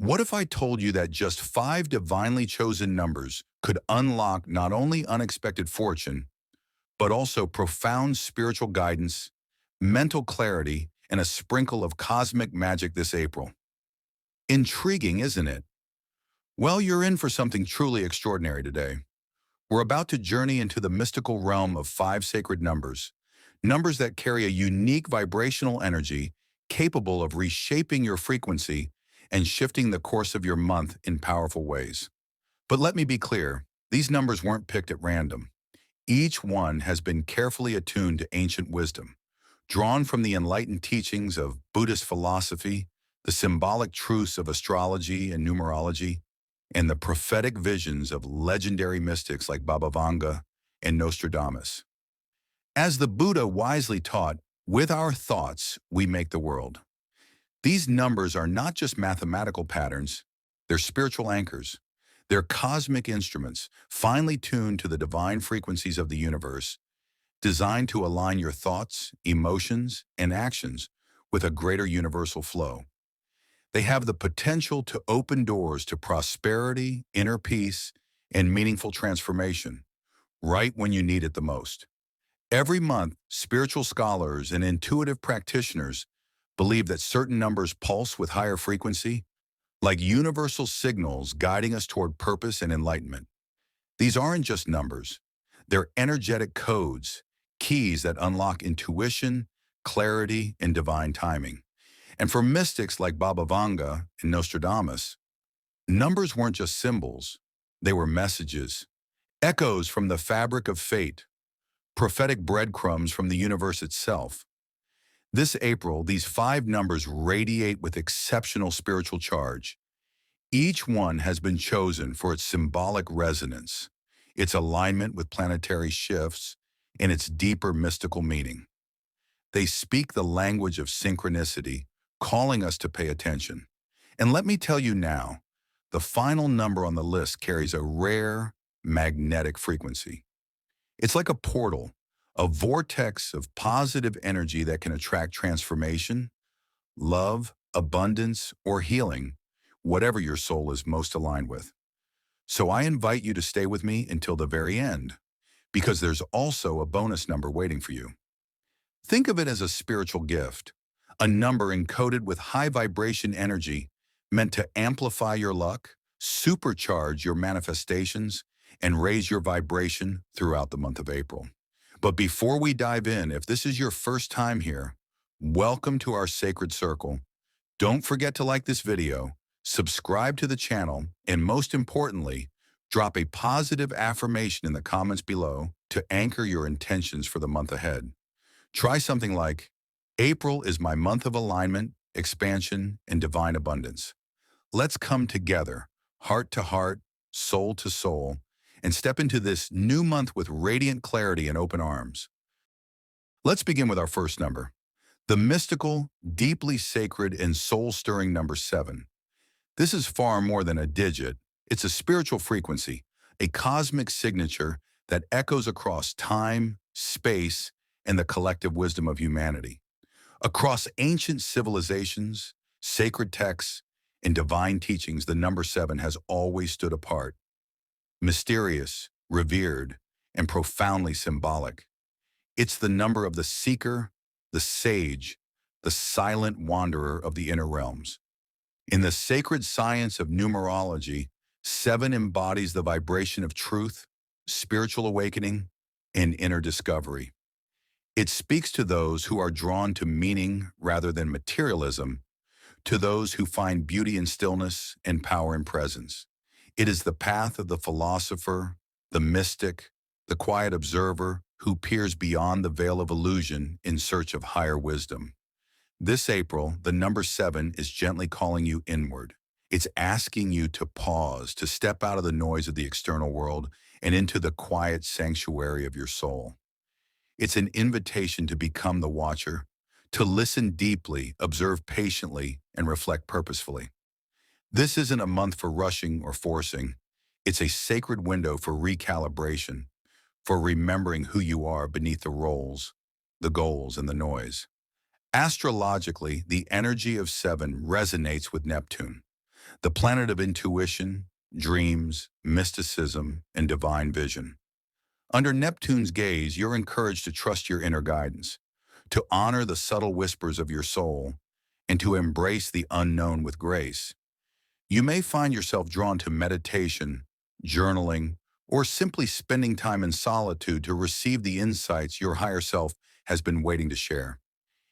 What if I told you that just 5 divinely chosen numbers could unlock not only unexpected fortune, but also profound spiritual guidance, mental clarity, and a sprinkle of cosmic magic this April? Intriguing, isn't it? Well, you're in for something truly extraordinary today. We're about to journey into the mystical realm of 5 sacred numbers, numbers that carry a unique vibrational energy capable of reshaping your frequency and shifting the course of your month in powerful ways. But let me be clear, these numbers weren't picked at random. Each one has been carefully attuned to ancient wisdom, drawn from the enlightened teachings of Buddhist philosophy, the symbolic truths of astrology and numerology, and the prophetic visions of legendary mystics like Baba Vanga and Nostradamus. As the Buddha wisely taught, with our thoughts, we make the world. These numbers are not just mathematical patterns, they're spiritual anchors. They're cosmic instruments, finely tuned to the divine frequencies of the universe, designed to align your thoughts, emotions, and actions with a greater universal flow. They have the potential to open doors to prosperity, inner peace, and meaningful transformation, right when you need it the most. Every month, spiritual scholars and intuitive practitioners believe that certain numbers pulse with higher frequency, like universal signals guiding us toward purpose and enlightenment. These aren't just numbers. They're energetic codes, keys that unlock intuition, clarity, and divine timing. And for mystics like Baba Vanga and Nostradamus, numbers weren't just symbols. They were messages, echoes from the fabric of fate, prophetic breadcrumbs from the universe itself. This April, these 5 numbers radiate with exceptional spiritual charge. Each one has been chosen for its symbolic resonance, its alignment with planetary shifts, and its deeper mystical meaning. They speak the language of synchronicity, calling us to pay attention. And let me tell you now, the final number on the list carries a rare, magnetic frequency. It's like a portal, a vortex of positive energy that can attract transformation, love, abundance, or healing, whatever your soul is most aligned with. So I invite you to stay with me until the very end, because there's also a bonus number waiting for you. Think of it as a spiritual gift, a number encoded with high vibration energy meant to amplify your luck, supercharge your manifestations, and raise your vibration throughout the month of April. But before we dive in, if this is your first time here, welcome to our sacred circle. Don't forget to like this video, subscribe to the channel, and most importantly, drop a positive affirmation in the comments below to anchor your intentions for the month ahead. Try something like, April is my month of alignment, expansion, and divine abundance. Let's come together, heart to heart, soul to soul, and step into this new month with radiant clarity and open arms. Let's begin with our first number, the mystical, deeply sacred, and soul-stirring number 7. This is far more than a digit. It's a spiritual frequency, a cosmic signature that echoes across time, space, and the collective wisdom of humanity. Across ancient civilizations, sacred texts, and divine teachings, the number 7 has always stood apart. Mysterious, revered, and profoundly symbolic. It's the number of the seeker, the sage, the silent wanderer of the inner realms. In the sacred science of numerology, 7 embodies the vibration of truth, spiritual awakening, and inner discovery. It speaks to those who are drawn to meaning rather than materialism, to those who find beauty in stillness and power in presence. It is the path of the philosopher, the mystic, the quiet observer who peers beyond the veil of illusion in search of higher wisdom. This April, the number 7 is gently calling you inward. It's asking you to pause, to step out of the noise of the external world and into the quiet sanctuary of your soul. It's an invitation to become the watcher, to listen deeply, observe patiently, and reflect purposefully. This isn't a month for rushing or forcing. It's a sacred window for recalibration, for remembering who you are beneath the roles, the goals, and the noise. Astrologically, the energy of 7 resonates with Neptune, the planet of intuition, dreams, mysticism, and divine vision. Under Neptune's gaze, you're encouraged to trust your inner guidance, to honor the subtle whispers of your soul, and to embrace the unknown with grace. You may find yourself drawn to meditation, journaling, or simply spending time in solitude to receive the insights your higher self has been waiting to share.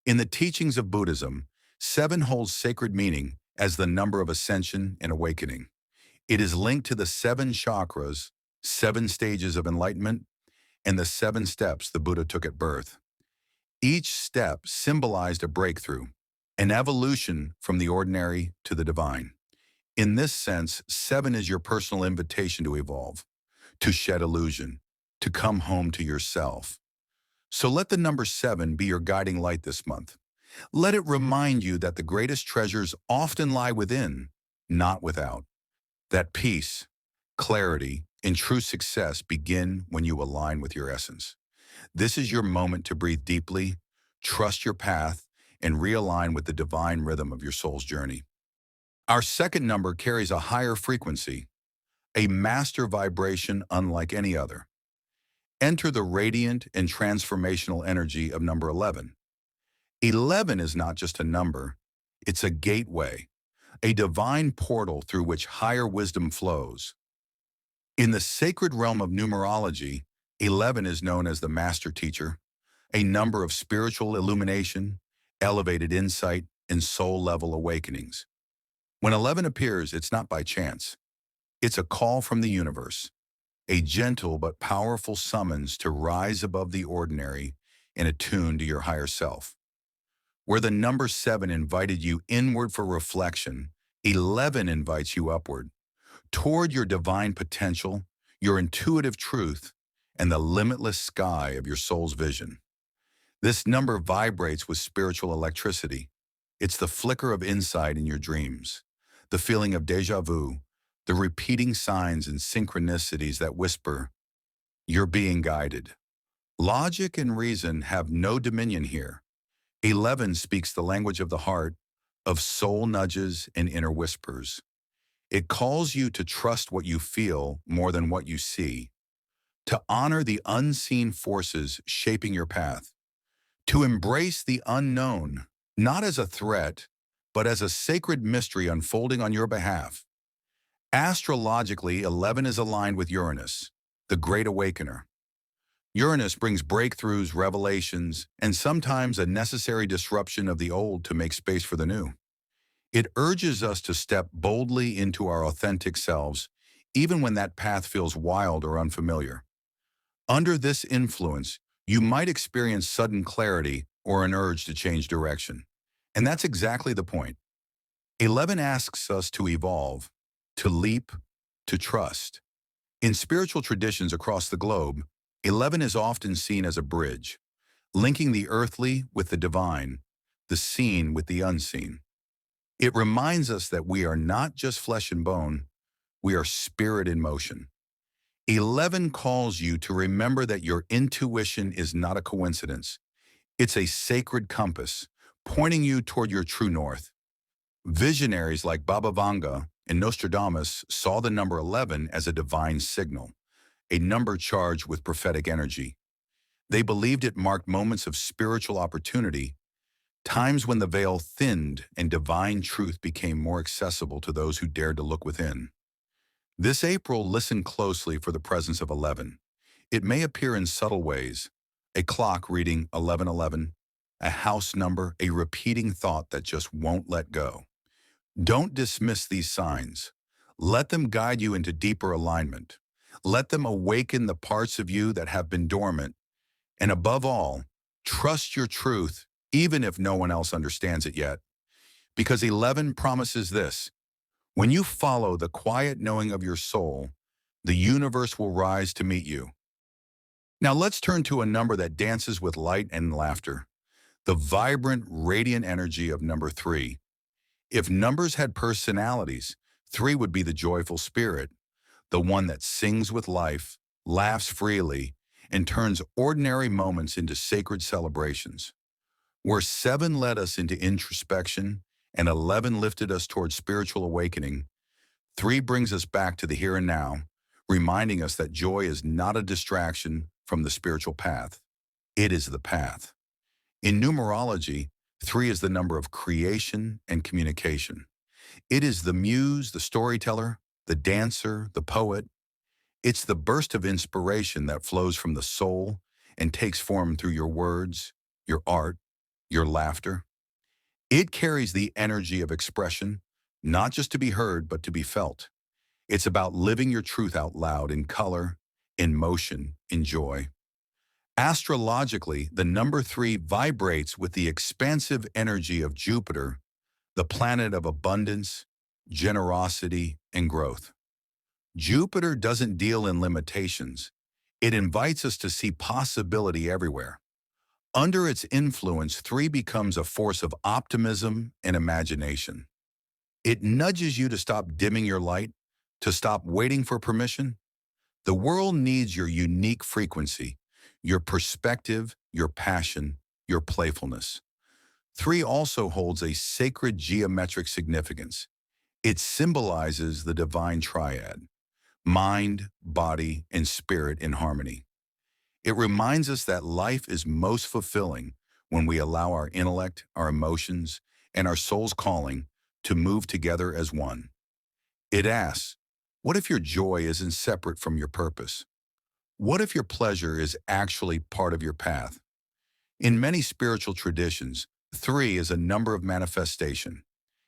In the teachings of Buddhism, 7 holds sacred meaning as the number of ascension and awakening. It is linked to the 7 chakras, 7 stages of enlightenment, and the 7 steps the Buddha took at birth. Each step symbolized a breakthrough, an evolution from the ordinary to the divine. In this sense, 7 is your personal invitation to evolve, to shed illusion, to come home to yourself. So let the number 7 be your guiding light this month. Let it remind you that the greatest treasures often lie within, not without. That peace, clarity, and true success begin when you align with your essence. This is your moment to breathe deeply, trust your path, and realign with the divine rhythm of your soul's journey. Our second number carries a higher frequency, a master vibration unlike any other. Enter the radiant and transformational energy of number 11. 11 is not just a number, it's a gateway, a divine portal through which higher wisdom flows. In the sacred realm of numerology, 11 is known as the master teacher, a number of spiritual illumination, elevated insight, and soul-level awakenings. When 11 appears, it's not by chance. It's a call from the universe, a gentle but powerful summons to rise above the ordinary and attune to your higher self. Where the number 7 invited you inward for reflection, 11 invites you upward, toward your divine potential, your intuitive truth, and the limitless sky of your soul's vision. This number vibrates with spiritual electricity. It's the flicker of insight in your dreams, the feeling of déjà vu, the repeating signs and synchronicities that whisper, "You're being guided." Logic and reason have no dominion here. 11 speaks the language of the heart, of soul nudges and inner whispers. It calls you to trust what you feel more than what you see, to honor the unseen forces shaping your path, to embrace the unknown, not as a threat, but as a sacred mystery unfolding on your behalf. Astrologically, 11 is aligned with Uranus, the Great Awakener. Uranus brings breakthroughs, revelations, and sometimes a necessary disruption of the old to make space for the new. It urges us to step boldly into our authentic selves, even when that path feels wild or unfamiliar. Under this influence, you might experience sudden clarity or an urge to change direction. And that's exactly the point. 11 asks us to evolve, to leap, to trust. In spiritual traditions across the globe, 11 is often seen as a bridge, linking the earthly with the divine, the seen with the unseen. It reminds us that we are not just flesh and bone, we are spirit in motion. 11 calls you to remember that your intuition is not a coincidence. It's a sacred compass, pointing you toward your true north. Visionaries like Baba Vanga and Nostradamus saw the number 11 as a divine signal, a number charged with prophetic energy. They believed it marked moments of spiritual opportunity, times when the veil thinned and divine truth became more accessible to those who dared to look within. This April, listen closely for the presence of 11. It may appear in subtle ways, a clock reading 1111, a house number, a repeating thought that just won't let go. Don't dismiss these signs. Let them guide you into deeper alignment. Let them awaken the parts of you that have been dormant. And above all, trust your truth, even if no one else understands it yet. Because 11 promises this: when you follow the quiet knowing of your soul, the universe will rise to meet you. Now let's turn to a number that dances with light and laughter, the vibrant, radiant energy of number 3. If numbers had personalities, 3 would be the joyful spirit, the one that sings with life, laughs freely, and turns ordinary moments into sacred celebrations. Where 7 led us into introspection and 11 lifted us towards spiritual awakening. 3 brings us back to the here and now, reminding us that joy is not a distraction from the spiritual path. It is the path. In numerology, 3 is the number of creation and communication. It is the muse, the storyteller, the dancer, the poet. It's the burst of inspiration that flows from the soul and takes form through your words, your art, your laughter. It carries the energy of expression, not just to be heard, but to be felt. It's about living your truth out loud in color, in motion, in joy. Astrologically, the number 3 vibrates with the expansive energy of Jupiter, the planet of abundance, generosity, and growth. Jupiter doesn't deal in limitations. It invites us to see possibility everywhere. Under its influence, 3 becomes a force of optimism and imagination. It nudges you to stop dimming your light, to stop waiting for permission. The world needs your unique frequency, your perspective, your passion, your playfulness. 3 also holds a sacred geometric significance. It symbolizes the divine triad, mind, body, and spirit in harmony. It reminds us that life is most fulfilling when we allow our intellect, our emotions, and our soul's calling to move together as one. It asks, what if your joy isn't separate from your purpose? What if your pleasure is actually part of your path? In many spiritual traditions, 3 is a number of manifestation.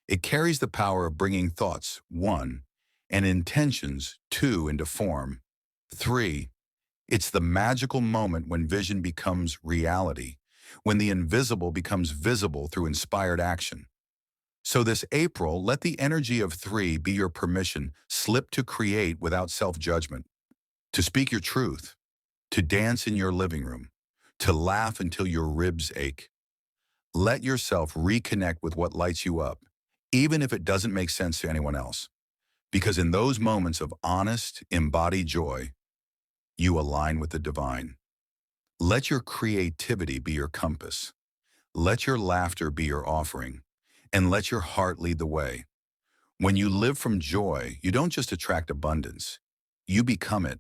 It carries the power of bringing thoughts, 1, and intentions, 2, into form. 3, it's the magical moment when vision becomes reality, when the invisible becomes visible through inspired action. So this April, let the energy of 3 be your permission slip to create without self-judgment, to speak your truth, to dance in your living room, to laugh until your ribs ache. Let yourself reconnect with what lights you up, even if it doesn't make sense to anyone else. Because in those moments of honest, embodied joy, you align with the divine. Let your creativity be your compass. Let your laughter be your offering. And let your heart lead the way. When you live from joy, you don't just attract abundance, you become it.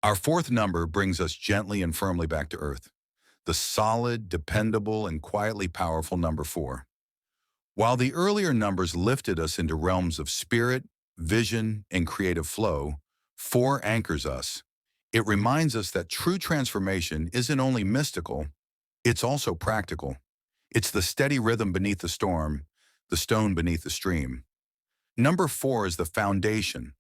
Our 4th number brings us gently and firmly back to earth, the solid, dependable, and quietly powerful number 4. While the earlier numbers lifted us into realms of spirit, vision, and creative flow, 4 anchors us. It reminds us that true transformation isn't only mystical, it's also practical. It's the steady rhythm beneath the storm, the stone beneath the stream. Number 4 is the foundation,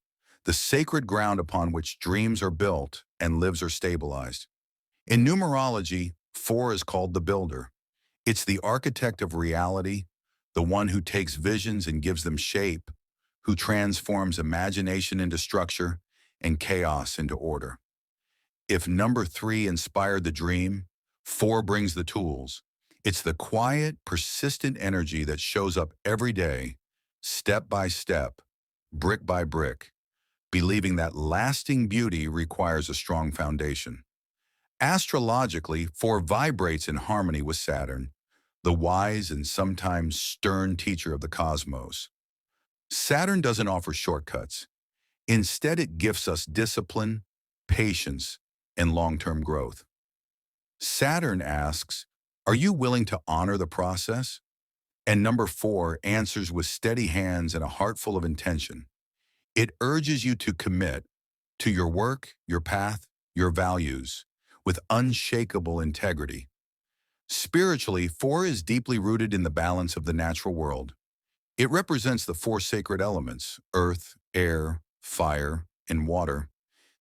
the sacred ground upon which dreams are built and lives are stabilized. In numerology, 4 is called the builder. It's the architect of reality, the one who takes visions and gives them shape, who transforms imagination into structure and chaos into order. If number 3 inspired the dream, 4 brings the tools. It's the quiet, persistent energy that shows up every day, step by step, brick by brick, believing that lasting beauty requires a strong foundation. Astrologically, 4 vibrates in harmony with Saturn, the wise and sometimes stern teacher of the cosmos. Saturn doesn't offer shortcuts. Instead, it gifts us discipline, patience, and long-term growth. Saturn asks, are you willing to honor the process? And number 4 answers with steady hands and a heart full of intention. It urges you to commit to your work, your path, your values, with unshakable integrity. Spiritually, 4 is deeply rooted in the balance of the natural world. It represents the 4 sacred elements, earth, air, fire, and water,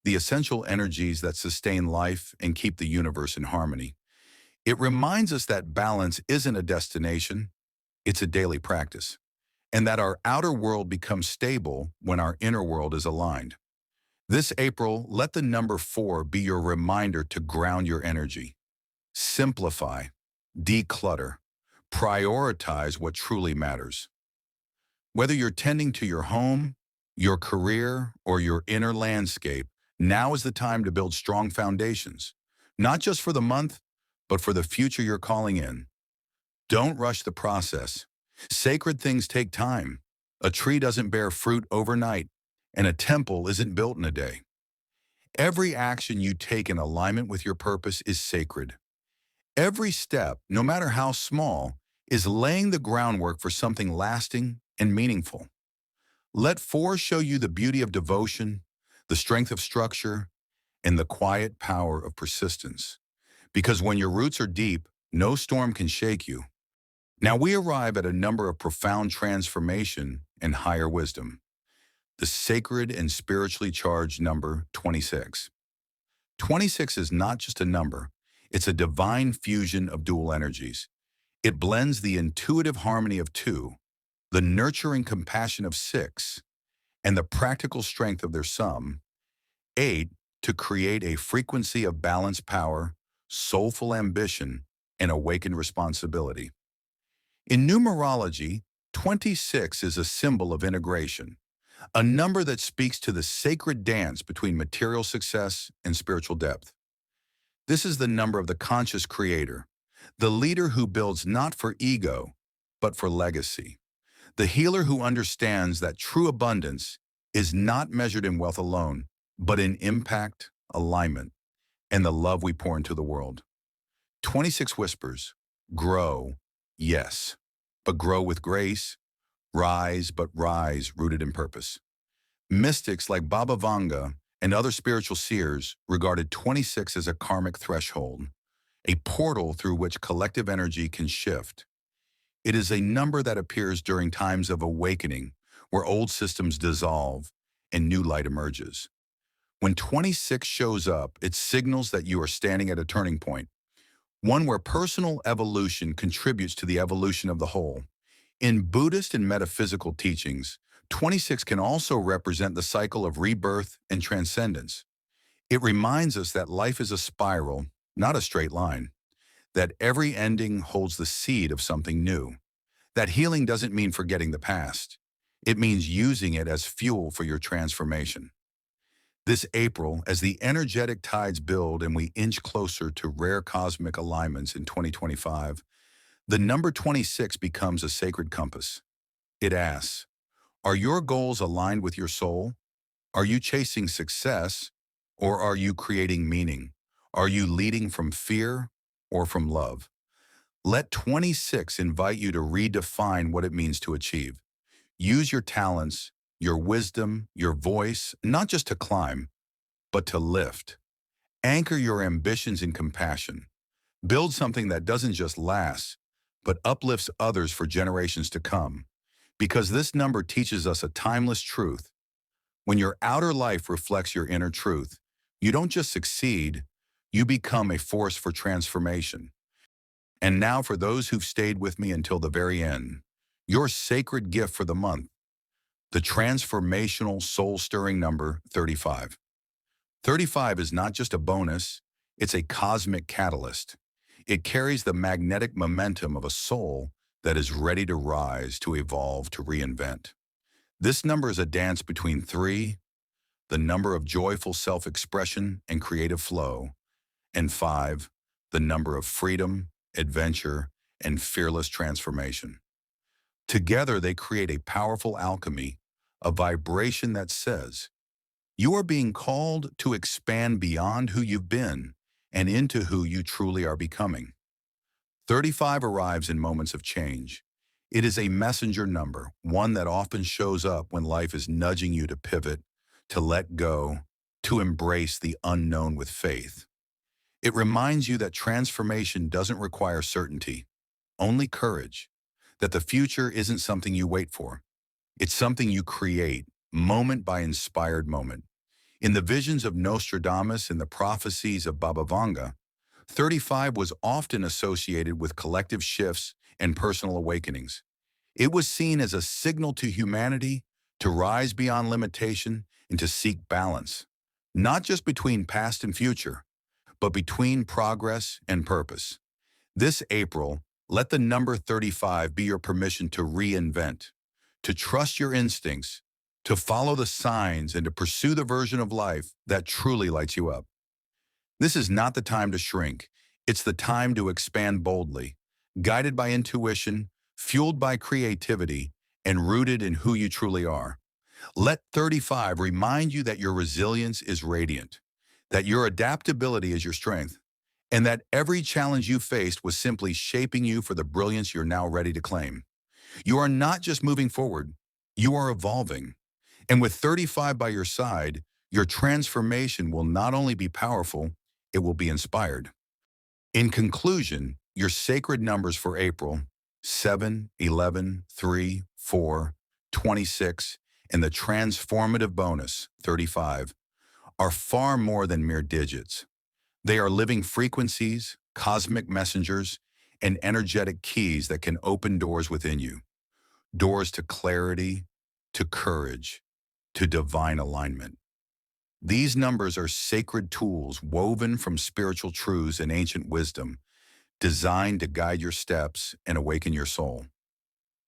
the essential energies that sustain life and keep the universe in harmony. It reminds us that balance isn't a destination, it's a daily practice, and that our outer world becomes stable when our inner world is aligned. This April, let the number 4 be your reminder to ground your energy. Simplify, declutter, prioritize what truly matters. Whether you're tending to your home, your career, or your inner landscape, now is the time to build strong foundations, not just for the month, but for the future you're calling in. Don't rush the process. Sacred things take time. A tree doesn't bear fruit overnight, and a temple isn't built in a day. Every action you take in alignment with your purpose is sacred. Every step, no matter how small, is laying the groundwork for something lasting and meaningful. Let 4 show you the beauty of devotion, the strength of structure, and the quiet power of persistence. Because when your roots are deep, no storm can shake you. Now we arrive at a number of profound transformation and higher wisdom. The sacred and spiritually charged number 26. 26 is not just a number, it's a divine fusion of dual energies. It blends the intuitive harmony of 2, the nurturing compassion of 6, and the practical strength of their sum, 8, to create a frequency of balanced power, soulful ambition, and awakened responsibility. In numerology, 26 is a symbol of integration, a number that speaks to the sacred dance between material success and spiritual depth. This is the number of the conscious creator, the leader who builds not for ego, but for legacy, the healer who understands that true abundance is not measured in wealth alone, but in impact, alignment, and the love we pour into the world. 26 whispers, grow, yes, but grow with grace, rise, but rise rooted in purpose. Mystics like Baba Vanga and other spiritual seers regarded 26 as a karmic threshold, a portal through which collective energy can shift. It is a number that appears during times of awakening, where old systems dissolve and new light emerges. When 26 shows up, it signals that you are standing at a turning point, one where personal evolution contributes to the evolution of the whole. In Buddhist and metaphysical teachings, 26 can also represent the cycle of rebirth and transcendence. It reminds us that life is a spiral, not a straight line, that every ending holds the seed of something new, that healing doesn't mean forgetting the past. It means using it as fuel for your transformation. This April, as the energetic tides build and we inch closer to rare cosmic alignments in 2025, the number 26 becomes a sacred compass. It asks, are your goals aligned with your soul? Are you chasing success, or are you creating meaning? Are you leading from fear or from love? Let 26 invite you to redefine what it means to achieve. Use your talents, your wisdom, your voice, not just to climb, but to lift. Anchor your ambitions in compassion. Build something that doesn't just last, but uplifts others for generations to come. Because this number teaches us a timeless truth. When your outer life reflects your inner truth, you don't just succeed, you become a force for transformation. And now for those who've stayed with me until the very end, your sacred gift for the month, the transformational soul-stirring number 35. 35 is not just a bonus, it's a cosmic catalyst. It carries the magnetic momentum of a soul that is ready to rise, to evolve, to reinvent. This number is a dance between 3, the number of joyful self-expression and creative flow, and 5, the number of freedom, adventure, and fearless transformation. Together, they create a powerful alchemy, a vibration that says, you are being called to expand beyond who you've been and into who you truly are becoming. 35 arrives in moments of change. It is a messenger number, one that often shows up when life is nudging you to pivot, to let go, to embrace the unknown with faith. It reminds you that transformation doesn't require certainty, only courage, that the future isn't something you wait for. It's something you create, moment by inspired moment. In the visions of Nostradamus and the prophecies of Baba Vanga, 35 was often associated with collective shifts and personal awakenings. It was seen as a signal to humanity to rise beyond limitation and to seek balance, not just between past and future, but between progress and purpose. This April, let the number 35 be your permission to reinvent, to trust your instincts, to follow the signs, and to pursue the version of life that truly lights you up. This is not the time to shrink. It's the time to expand boldly, guided by intuition, fueled by creativity, and rooted in who you truly are. Let 35 remind you that your resilience is radiant, that your adaptability is your strength, and that every challenge you faced was simply shaping you for the brilliance you're now ready to claim. You are not just moving forward, you are evolving. And with 35 by your side, your transformation will not only be powerful, it will be inspired. In conclusion, your sacred numbers for April 7, 11, 3, 4, 26, and the transformative bonus 35 are far more than mere digits. They are living frequencies, cosmic messengers, and energetic keys that can open doors within you. Doors to clarity, to courage, to divine alignment. These numbers are sacred tools woven from spiritual truths and ancient wisdom, designed to guide your steps and awaken your soul.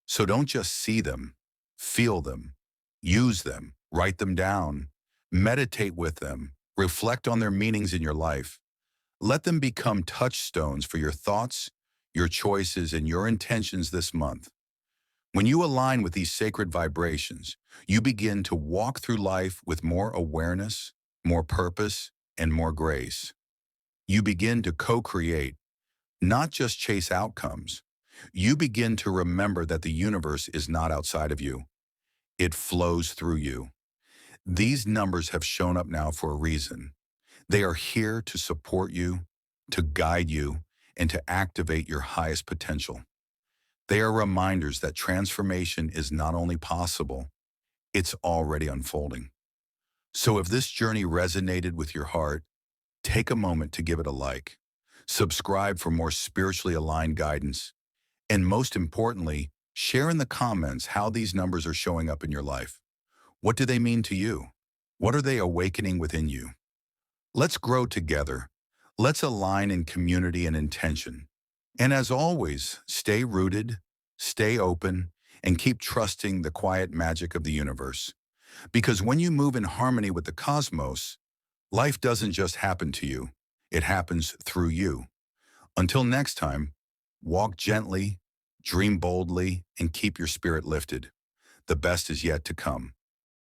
So don't just see them, feel them, use them, write them down, meditate with them, reflect on their meanings in your life. Let them become touchstones for your thoughts, your choices, and your intentions this month. When you align with these sacred vibrations, you begin to walk through life with more awareness, more purpose, and more grace. You begin to co-create, not just chase outcomes. You begin to remember that the universe is not outside of you. It flows through you. These numbers have shown up now for a reason. They are here to support you, to guide you, and to activate your highest potential. They are reminders that transformation is not only possible, it's already unfolding. So if this journey resonated with your heart, take a moment to give it a like. Subscribe for more spiritually aligned guidance. And most importantly, share in the comments how these numbers are showing up in your life. What do they mean to you? What are they awakening within you? Let's grow together. Let's align in community and intention. And as always, stay rooted, stay open, and keep trusting the quiet magic of the universe. Because when you move in harmony with the cosmos, life doesn't just happen to you, it happens through you. Until next time, walk gently, dream boldly, and keep your spirit lifted. The best is yet to come.